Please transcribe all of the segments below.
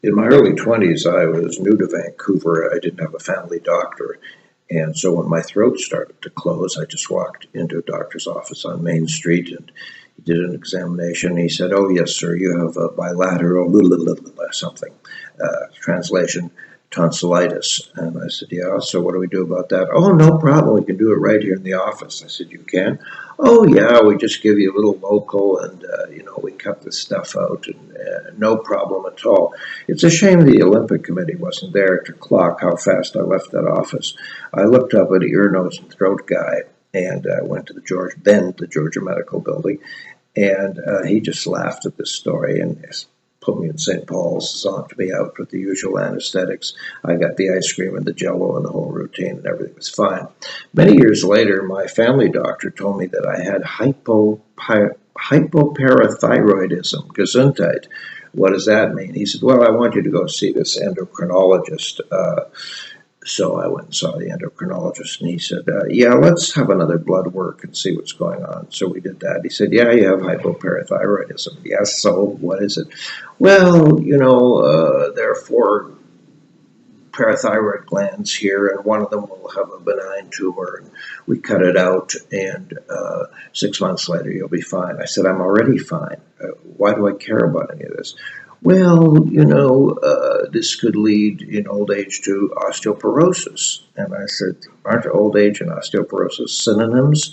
In my early 20s, I was new to Vancouver. I didn't have a family doctor. And so when my throat started to close, I just walked into a doctor's office on Main Street and he did an examination. He said, "Oh, yes, sir, you have a bilateral something, translation, tonsillitis." And I said, "Yeah, so what do we do about that?" "Oh, no problem. We can do it right here in the office." I said, "You can?" "Oh, yeah, we just give you a little local and, we cut this stuff out and no problem at all." It's a shame the Olympic Committee wasn't there to clock how fast I left that office. I looked up at an ear, nose, and throat guy and went to the Georgia Medical Building, and he just laughed at this story and put me in St. Paul's, zonked me out with the usual anesthetics. I got the ice cream and the Jello and the whole routine, and everything was fine. Many years later, my family doctor told me that I had hypoparathyroidism, Gesundheit. What does that mean? He said, "Well, I want you to go see this endocrinologist." So I went and saw the endocrinologist, and he said, "Yeah, let's have another blood work and see what's going on." So we did that. He said, "Yeah, you have hypoparathyroidism." "Yes, so what is it?" "Well, there are four parathyroid glands here, and one of them will have a benign tumor, and we cut it out, and 6 months later you'll be fine." I said, "I'm already fine. Why do I care about any of this?" "Well, this could lead in old age to osteoporosis." And I said, "Aren't old age and osteoporosis synonyms?"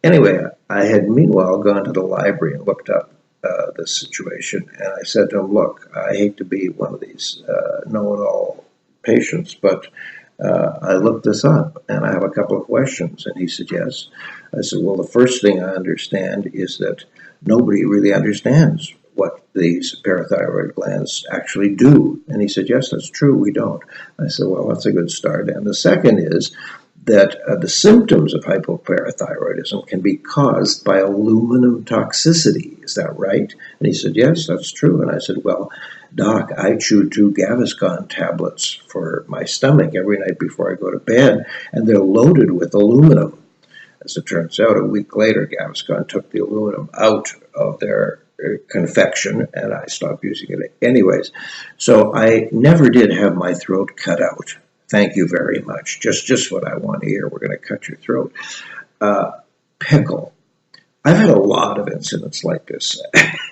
Anyway, I had meanwhile gone to the library and looked up this situation, and I said to him, "Look, I hate to be one of these know-it-all patients, but I looked this up, and I have a couple of questions." And he said, "Yes." I said, "Well, the first thing I understand is that nobody really understands what these parathyroid glands actually do." And he said, "Yes, that's true, we don't." I said, "Well, that's a good start." And the second is that the symptoms of hypoparathyroidism can be caused by aluminum toxicity. Is that right? And he said, "Yes, that's true." And I said, "Well, Doc, I chew 2 Gaviscon tablets for my stomach every night before I go to bed, and they're loaded with aluminum." As it turns out, a week later, Gaviscon took the aluminum out of their confection, and I stopped using it anyways. So I never did have my throat cut out. Thank you very much. Just what I want to hear. We're going to cut your throat. Pickle. I've had a lot of incidents like this.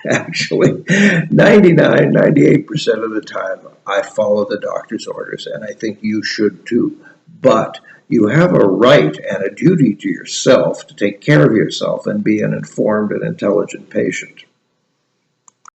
Actually, 98% of the time, I follow the doctor's orders, and I think you should too. But you have a right and a duty to yourself to take care of yourself and be an informed and intelligent patient.